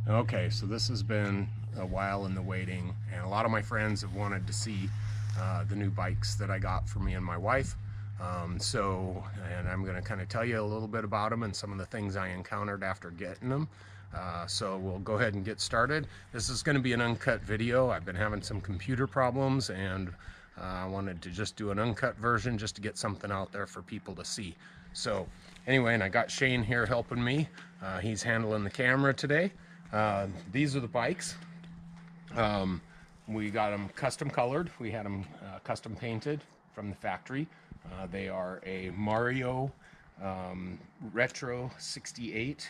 Okay, so this has been a while in the waiting, and a lot of my friends have wanted to see the new bikes that I got for me and my wife. And I'm going to kind of tell you a little bit about them and some of the things I encountered after getting them. So we'll go ahead and get started. This is going to be an uncut video. I've been having some computer problems, and I wanted to just do an uncut version just to get something out there for people to see. So anyway, and I got Shane here helping me. He's handling the camera today. These are the bikes. We got them custom colored. We had them custom painted from the factory. They are a Mario Retro 68,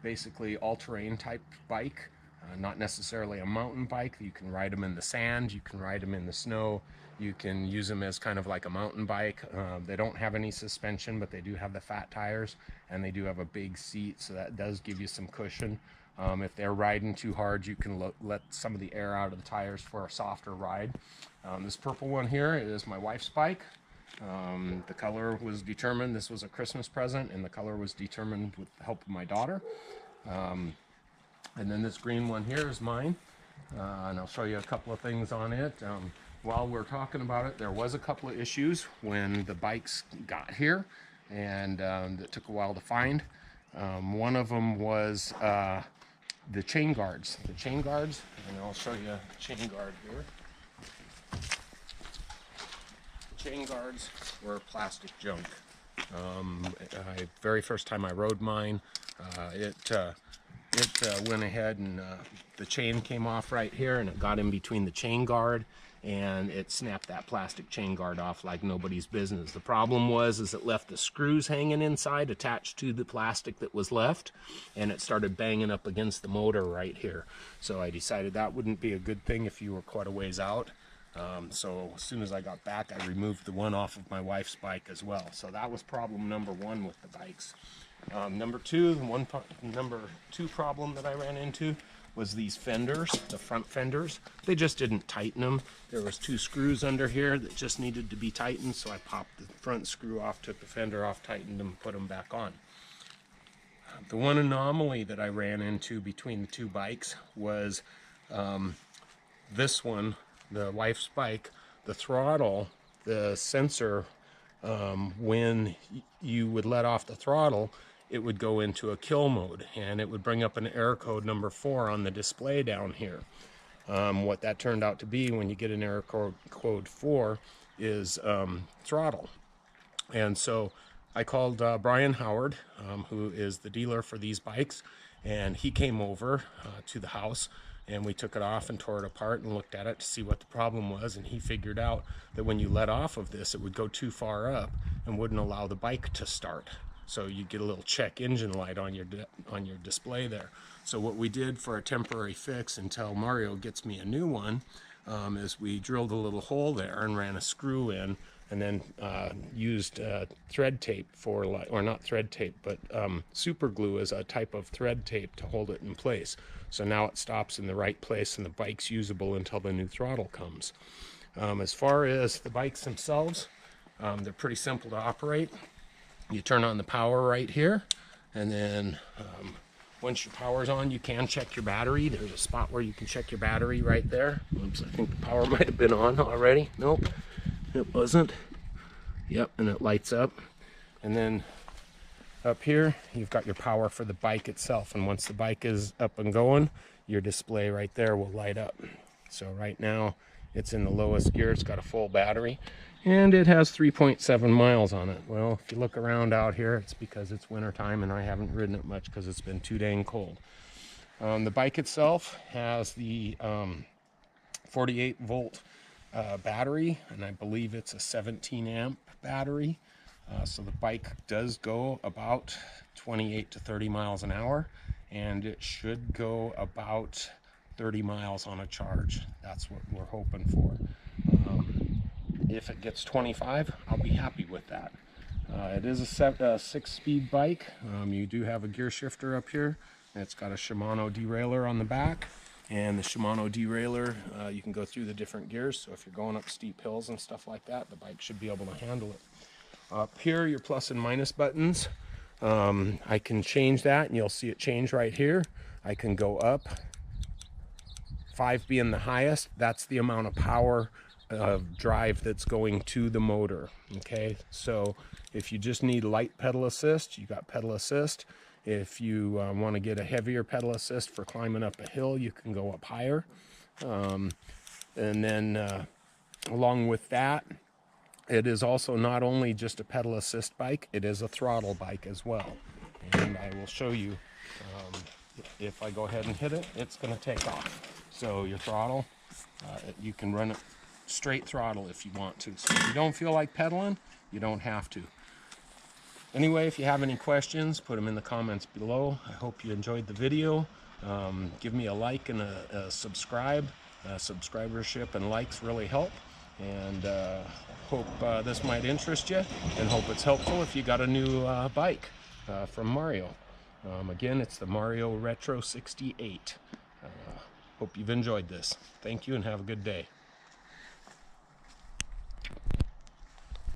basically all-terrain type bike. Not necessarily a mountain bike. You can ride them in the sand, you can ride them in the snow, you can use them as kind of like a mountain bike. They don't have any suspension, but they do have the fat tires, and they do have a big seat, so that does give you some cushion. If they're riding too hard, you can let some of the air out of the tires for a softer ride. This purple one here is my wife's bike. The color was determined, this was a Christmas present, and the color was determined with the help of my daughter. And then this green one here is mine, and I'll show you a couple of things on it. While we're talking about it, there was a couple of issues when the bikes got here, and it took a while to find. One of them was the chain guards. And I'll show you a chain guard here. The chain guards were plastic junk. Very first time I rode mine, it went ahead and the chain came off right here, and it got in between the chain guard, and it snapped that plastic chain guard off like nobody's business. The problem was it left the screws hanging inside attached to the plastic that was left, and it started banging up against the motor right here. So I decided that wouldn't be a good thing if you were quite a ways out. So as soon as I got back, I removed the one off of my wife's bike as well. So that was problem number one with the bikes. Number two problem that I ran into was these fenders, the front fenders. They just didn't tighten them. There was two screws under here that just needed to be tightened, so I popped the front screw off, took the fender off, tightened them, put them back on. The one anomaly that I ran into between the two bikes was this one, the wife's bike, the throttle, the sensor, when you would let off the throttle, it would go into a kill mode, and it would bring up an error code number 4 on the display down here. What that turned out to be, when you get an error code 4, is throttle. And so I called Brian Howard, who is the dealer for these bikes, and he came over to the house, and we took it off and tore it apart and looked at it to see what the problem was, and he figured out that when you let off of this, it would go too far up and wouldn't allow the bike to start. So you get a little check engine light on your display there. So what we did for a temporary fix until Mario gets me a new one is we drilled a little hole there and ran a screw in, and then used thread tape or not thread tape, but super glue as a type of thread tape to hold it in place. So now it stops in the right place, and the bike's usable until the new throttle comes. As far as the bikes themselves, they're pretty simple to operate. You turn on the power right here, and then once your power's on, you can check your battery. There's a spot where you can check your battery right there. Oops, I think the power might have been on already. Nope, it wasn't. Yep, and it lights up. And then up here, you've got your power for the bike itself. And once the bike is up and going, your display right there will light up. So right now, it's in the lowest gear. It's got a full battery, and it has 3.7 miles on it. Well, if you look around out here, it's because it's winter time and I haven't ridden it much because it's been too dang cold. The bike itself has the 48 volt battery, and I believe it's a 17 amp battery. So the bike does go about 28 to 30 miles an hour, and it should go about 30 miles on a charge. That's what we're hoping for. If it gets 25, I'll be happy with that. It is a 6-speed bike. You do have a gear shifter up here. It's got a Shimano derailleur on the back, and the Shimano derailleur, you can go through the different gears, so if you're going up steep hills and stuff like that, the bike should be able to handle it. Up here, your plus and minus buttons I can change that, and you'll see it change right here. I can go up, 5 being the highest. That's the amount of power of drive that's going to the motor. Okay, so if you just need light pedal assist, you got pedal assist. If you want to get a heavier pedal assist for climbing up a hill, you can go up higher. And then along with that, it is also not only just a pedal assist bike, it is a throttle bike as well. And I will show you, if I go ahead and hit it, it's going to take off. So your throttle, you can run it straight throttle if you want to. So if you don't feel like pedaling, you don't have to. Anyway, if you have any questions, put them in the comments below. I hope you enjoyed the video. Give me a like and a subscribe. Subscribership and likes really help. And hope this might interest you, and hope it's helpful if you got a new bike from Mario. Again, it's the Mario Retro 68. Hope you've enjoyed this. Thank you and have a good day.